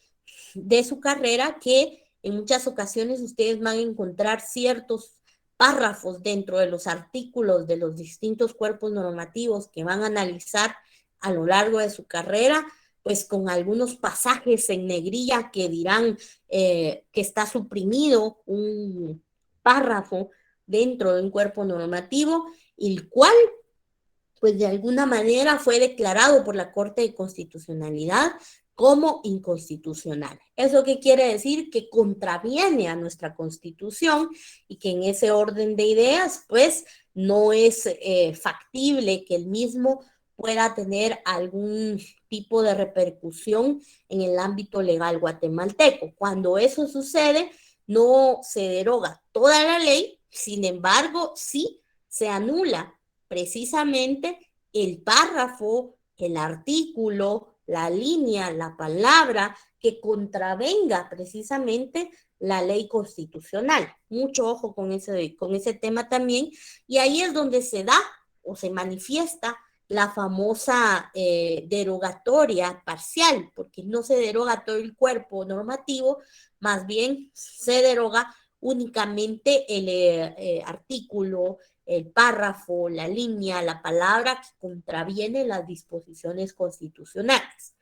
de su carrera, que en muchas ocasiones ustedes van a encontrar ciertos párrafos dentro de los artículos de los distintos cuerpos normativos que van a analizar a lo largo de su carrera, pues con algunos pasajes en negrilla que dirán que está suprimido un párrafo dentro de un cuerpo normativo, el cual pues de alguna manera fue declarado por la Corte de Constitucionalidad como inconstitucional. ¿Eso qué quiere decir? Que contraviene a nuestra Constitución y que en ese orden de ideas, pues, no es factible que el mismo pueda tener algún tipo de repercusión en el ámbito legal guatemalteco. Cuando eso sucede, no se deroga toda la ley, sin embargo, sí se anula precisamente el párrafo, el artículo, la línea, la palabra que contravenga precisamente la ley constitucional. Mucho ojo con ese tema también. Y ahí es donde se da o se manifiesta la famosa derogatoria parcial, porque no se deroga todo el cuerpo normativo, más bien se deroga únicamente el artículo, el párrafo, la línea, la palabra que contraviene las disposiciones constitucionales.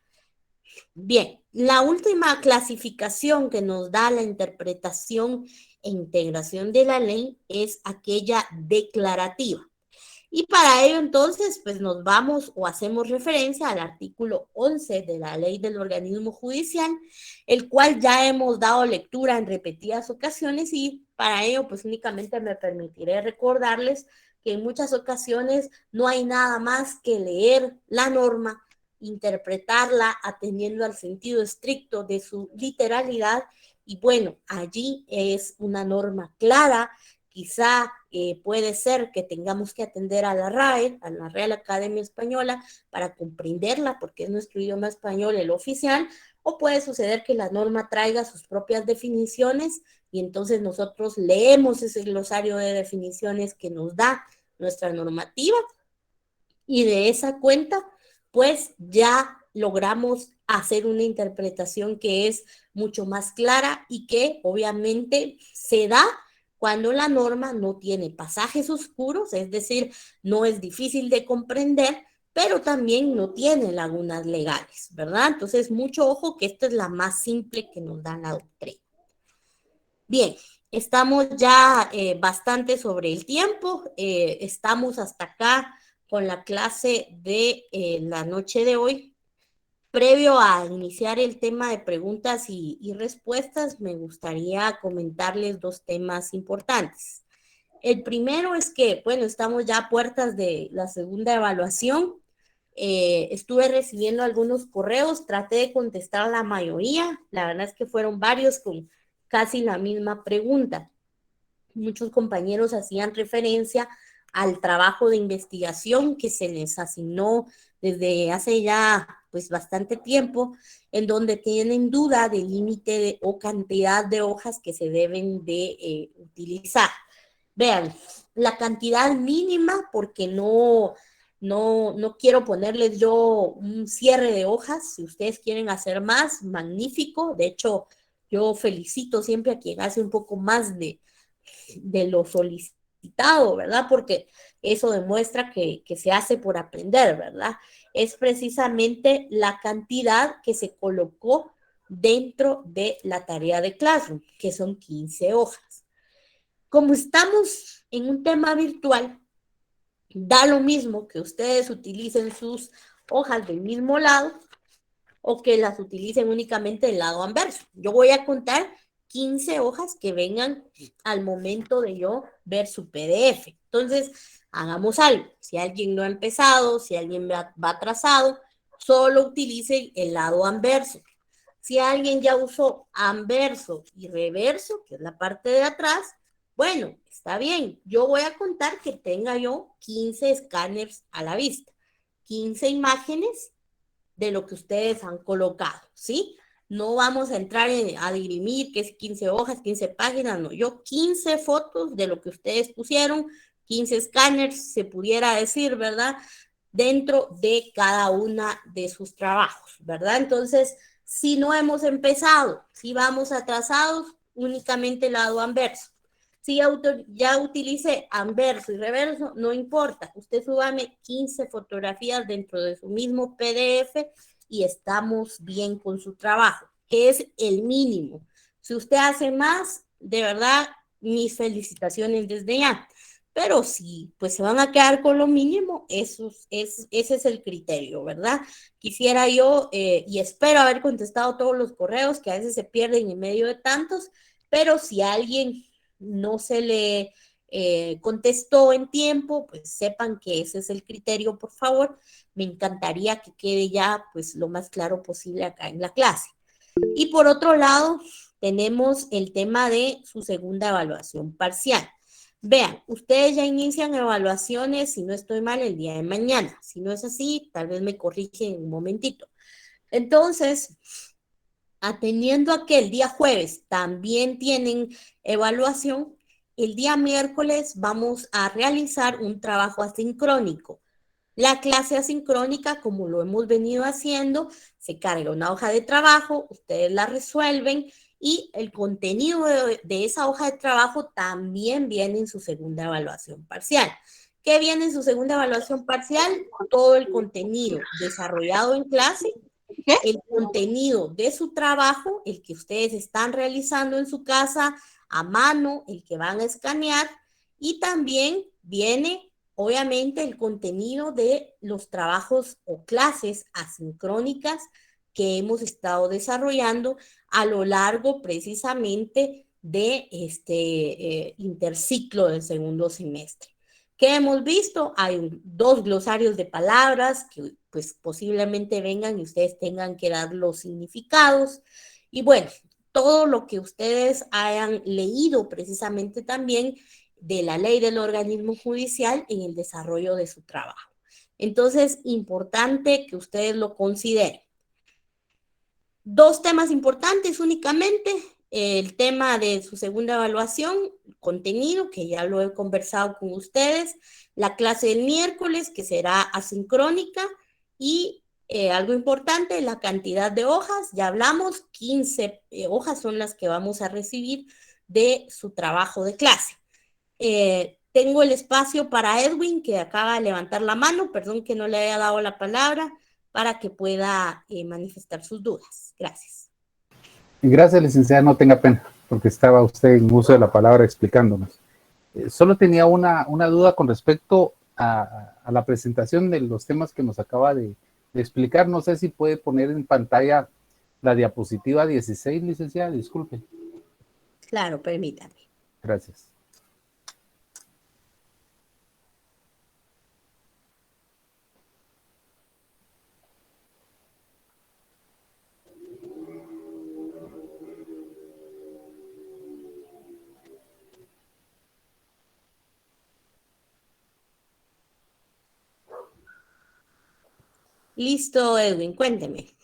Bien, la última clasificación que nos da la interpretación e integración de la ley es aquella declarativa. Y para ello entonces, pues nos vamos o hacemos referencia al artículo 11 de la Ley del Organismo Judicial, el cual ya hemos dado lectura en repetidas ocasiones y para ello pues únicamente me permitiré recordarles que en muchas ocasiones no hay nada más que leer la norma, interpretarla atendiendo al sentido estricto de su literalidad y bueno, allí es una norma clara. Quizá puede ser que tengamos que atender a la RAE, a la Real Academia Española, para comprenderla, porque es nuestro idioma español el oficial, o puede suceder que la norma traiga sus propias definiciones y entonces nosotros leemos ese glosario de definiciones que nos da nuestra normativa, y de esa cuenta, pues ya logramos hacer una interpretación que es mucho más clara y que obviamente se da cuando la norma no tiene pasajes oscuros, es decir, no es difícil de comprender, pero también no tiene lagunas legales, ¿verdad? Entonces, mucho ojo que esta es la más simple que nos da la doctrina. Bien, estamos ya bastante sobre el tiempo, estamos hasta acá con la clase de la noche de hoy. Previo a iniciar el tema de preguntas y respuestas, me gustaría comentarles dos temas importantes. El primero es que, bueno, estamos ya a puertas de la segunda evaluación. Estuve recibiendo algunos correos, traté de contestar la mayoría. La verdad es que fueron varios con casi la misma pregunta. Muchos compañeros hacían referencia al trabajo de investigación que se les asignó desde hace ya pues bastante tiempo, en donde tienen duda del límite o cantidad de hojas que se deben de utilizar. Vean, la cantidad mínima, porque no quiero ponerles yo un cierre de hojas. Si ustedes quieren hacer más, magnífico. De hecho, yo felicito siempre a quien hace un poco más de lo solicitado, ¿verdad? Porque eso demuestra que se hace por aprender, ¿verdad? Es precisamente la cantidad que se colocó dentro de la tarea de Classroom, que son 15 hojas. Como estamos en un tema virtual, da lo mismo que ustedes utilicen sus hojas del mismo lado o que las utilicen únicamente del lado anverso. Yo voy a contar 15 hojas que vengan al momento de yo ver su PDF. Entonces, hagamos algo. Si alguien no ha empezado, si alguien va atrasado, solo utilice el lado anverso. Si alguien ya usó anverso y reverso, que es la parte de atrás, bueno, está bien. Yo voy a contar que tenga yo 15 escáneres a la vista, 15 imágenes de lo que ustedes han colocado, ¿sí? No vamos a entrar a dirimir que es 15 hojas, 15 páginas, no. Yo 15 fotos de lo que ustedes pusieron, 15 escáneres, se pudiera decir, ¿verdad? Dentro de cada una de sus trabajos, ¿verdad? Entonces, si no hemos empezado, si vamos atrasados, únicamente el lado anverso. Si ya utilicé anverso y reverso, no importa. Usted súbame 15 fotografías dentro de su mismo PDF y estamos bien con su trabajo, que es el mínimo. Si usted hace más, de verdad, mis felicitaciones desde ya. Pero si pues se van a quedar con lo mínimo, ese es el criterio, ¿verdad? Quisiera yo, y espero haber contestado todos los correos que a veces se pierden en medio de tantos, pero si alguien no se le contestó en tiempo, pues sepan que ese es el criterio, por favor. Me encantaría que quede ya pues lo más claro posible acá en la clase. Y por otro lado, tenemos el tema de su segunda evaluación parcial. Vean, ustedes ya inician evaluaciones, si no estoy mal, el día de mañana. Si no es así, tal vez me corrigen en un momentito. Entonces, atendiendo a que el día jueves también tienen evaluación, el día miércoles vamos a realizar un trabajo asincrónico. La clase asincrónica, como lo hemos venido haciendo, se carga una hoja de trabajo, ustedes la resuelven y el contenido de esa hoja de trabajo también viene en su segunda evaluación parcial. ¿Qué viene en su segunda evaluación parcial? Todo el contenido desarrollado en clase, el contenido de su trabajo, el que ustedes están realizando en su casa a mano, el que van a escanear, y también viene obviamente el contenido de los trabajos o clases asincrónicas que hemos estado desarrollando a lo largo precisamente de este interciclo del segundo semestre. ¿Qué hemos visto? Hay 2 glosarios de palabras que pues posiblemente vengan y ustedes tengan que dar los significados. Y bueno, todo lo que ustedes hayan leído precisamente también de la ley del organismo judicial en el desarrollo de su trabajo. Entonces, importante que ustedes lo consideren. 2 temas importantes únicamente. el tema de su segunda evaluación, contenido, que ya lo he conversado con ustedes, la clase del miércoles, que será asincrónica, y algo importante, la cantidad de hojas, ya hablamos, 15 hojas son las que vamos a recibir de su trabajo de clase. Tengo el espacio para Edwin, que acaba de levantar la mano, perdón que no le haya dado la palabra, para que pueda manifestar sus dudas. Gracias. Gracias, licenciada, no tenga pena, porque estaba usted en uso de la palabra explicándonos. Solo tenía una duda con respecto a la presentación de los temas que nos acaba de explicar. No sé si puede poner en pantalla la diapositiva 16, licenciada, disculpe. Claro, permítame. Gracias. Listo, Edwin, cuénteme.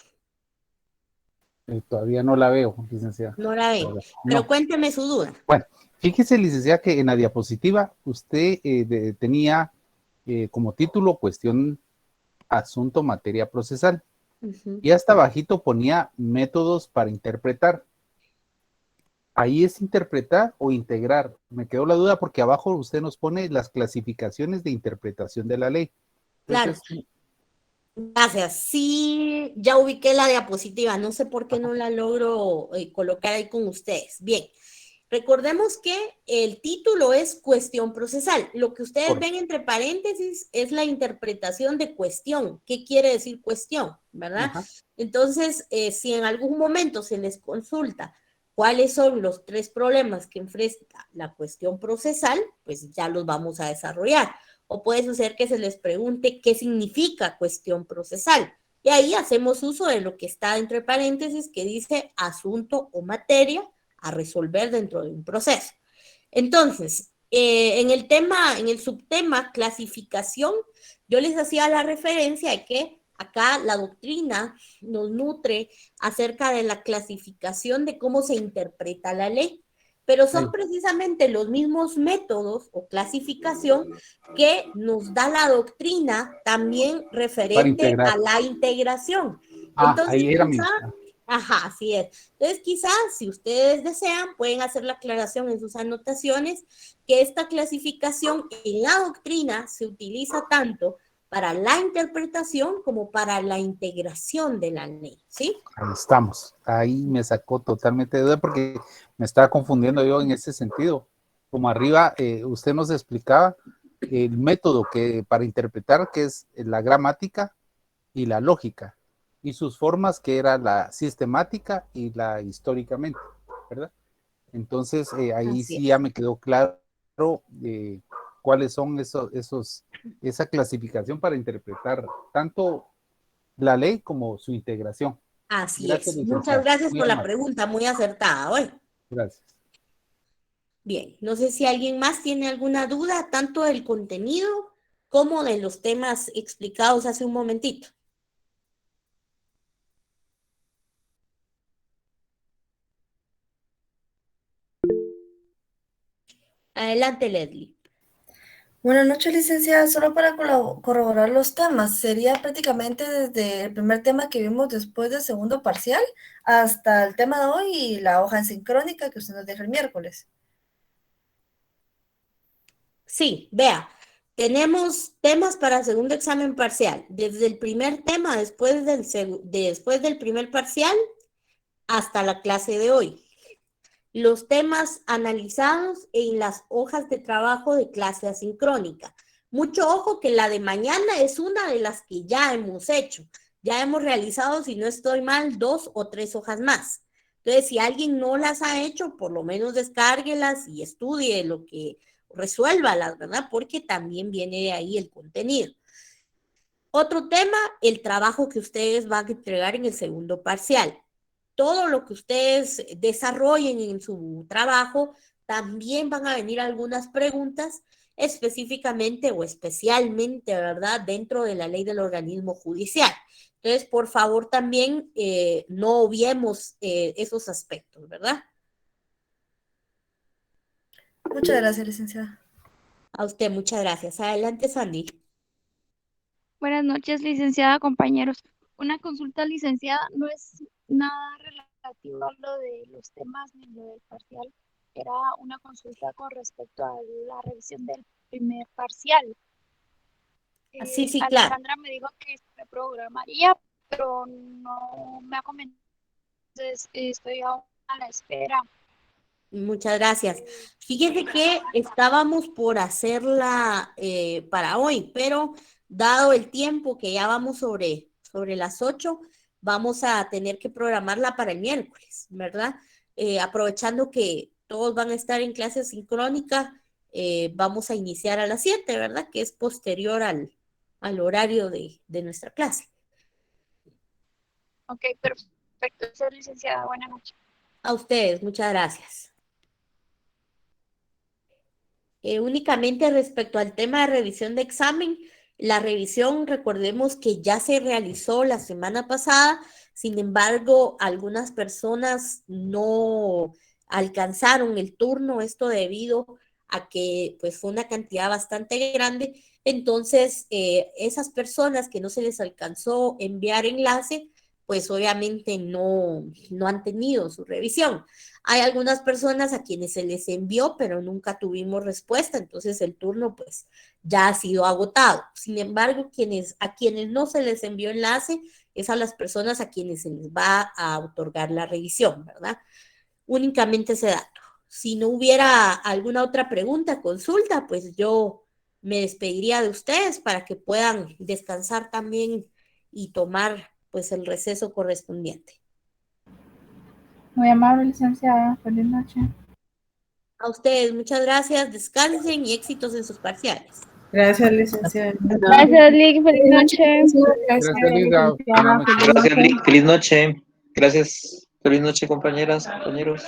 Todavía no la veo, licenciada. No la ve, No. pero cuénteme su duda. Bueno, fíjese, licenciada, que en la diapositiva usted tenía como título cuestión, asunto, materia procesal. Y hasta abajito ponía métodos para interpretar. ¿Ahí es interpretar o integrar? Me quedó la duda porque abajo usted nos pone las clasificaciones de interpretación de la ley. Entonces, claro. Gracias. Sí, ya ubiqué la diapositiva. No sé por qué no la logro colocar ahí con ustedes. Bien. Recordemos que el título es cuestión procesal. Lo que ustedes ven entre paréntesis es la interpretación de cuestión. ¿Qué quiere decir cuestión? ¿Verdad? Ajá. Entonces, si en algún momento se les consulta cuáles son los 3 problemas que enfrenta la cuestión procesal, pues ya los vamos a desarrollar. O puede suceder que se les pregunte qué significa cuestión procesal. Y ahí hacemos uso de lo que está entre paréntesis que dice asunto o materia a resolver dentro de un proceso. Entonces, en el subtema clasificación, yo les hacía la referencia de que acá la doctrina nos nutre acerca de la clasificación de cómo se interpreta la ley, pero son precisamente los mismos métodos o clasificación que nos da la doctrina también referente a la integración. Entonces, ahí era ajá, así es. Entonces, quizás, si ustedes desean, pueden hacer la aclaración en sus anotaciones que esta clasificación en la doctrina se utiliza tanto para la interpretación como para la integración de la ley, ¿sí? Ahí estamos. Ahí me sacó totalmente de duda porque me estaba confundiendo yo en ese sentido. Como arriba, usted nos explicaba el método que para interpretar, que es la gramática y la lógica, y sus formas, que era la sistemática y la históricamente, ¿verdad? Entonces, ahí sí ya me quedó claro cuáles son esa clasificación para interpretar tanto la ley como su integración. Así es. Muchas gracias por la pregunta, muy acertada hoy. Gracias. Bien, no sé si alguien más tiene alguna duda, tanto del contenido como de los temas explicados hace un momentito. Adelante, Leslie. Buenas noches, licenciada. Solo para corroborar los temas, sería prácticamente desde el primer tema que vimos después del segundo parcial hasta el tema de hoy y la hoja en sincrónica que usted nos deja el miércoles. Sí, vea, tenemos temas para segundo examen parcial, desde el primer tema después del primer parcial hasta la clase de hoy. Los temas analizados en las hojas de trabajo de clase asincrónica. Mucho ojo que la de mañana es una de las que ya hemos hecho. Ya hemos realizado, si no estoy mal, 2 o 3 hojas más. Entonces, si alguien no las ha hecho, por lo menos descárguelas y estudie lo que resuélvalas, ¿verdad? Porque también viene de ahí el contenido. Otro tema, el trabajo que ustedes van a entregar en el segundo parcial. Todo lo que ustedes desarrollen en su trabajo, también van a venir algunas preguntas específicamente o especialmente, ¿verdad?, dentro de la ley del organismo judicial. Entonces, por favor, también no obviemos esos aspectos, ¿verdad? Muchas gracias, licenciada. A usted, muchas gracias. Adelante, Sandy. Buenas noches, licenciada, compañeros. Una consulta, licenciada, no es nada relativo a lo de los temas ni lo del parcial. Era una consulta con respecto a la revisión del primer parcial. Sí, sí, claro. Alejandra me dijo que se programaría, pero no me ha comentado. Entonces, estoy aún a la espera. Muchas gracias. Fíjese que estábamos por hacerla para hoy, pero dado el tiempo que ya vamos sobre las 8, vamos a tener que programarla para el miércoles, ¿verdad? Aprovechando que todos van a estar en clase sincrónica, vamos a iniciar a las 7, ¿verdad? Que es posterior al horario de nuestra clase. Ok, perfecto. Gracias, licenciada. Buenas noches. A ustedes, muchas gracias. Únicamente respecto al tema de revisión de examen, la revisión, recordemos que ya se realizó la semana pasada, sin embargo, algunas personas no alcanzaron el turno, esto debido a que pues fue una cantidad bastante grande, entonces esas personas que no se les alcanzó enviar enlace, pues obviamente no han tenido su revisión. Hay algunas personas a quienes se les envió, pero nunca tuvimos respuesta, entonces el turno pues ya ha sido agotado. Sin embargo, a quienes no se les envió enlace es a las personas a quienes se les va a otorgar la revisión, ¿verdad? Únicamente ese dato. Si no hubiera alguna otra pregunta, consulta, pues yo me despediría de ustedes para que puedan descansar también y tomar pues el receso correspondiente. Muy amable, licenciada. Feliz noche. A ustedes, muchas gracias, descansen y éxitos en sus parciales. Gracias, licenciada. Gracias, Lick. Feliz noche. Gracias, Liga. Gracias, Lick. Feliz noche. Gracias. Feliz noche, compañeras, compañeros.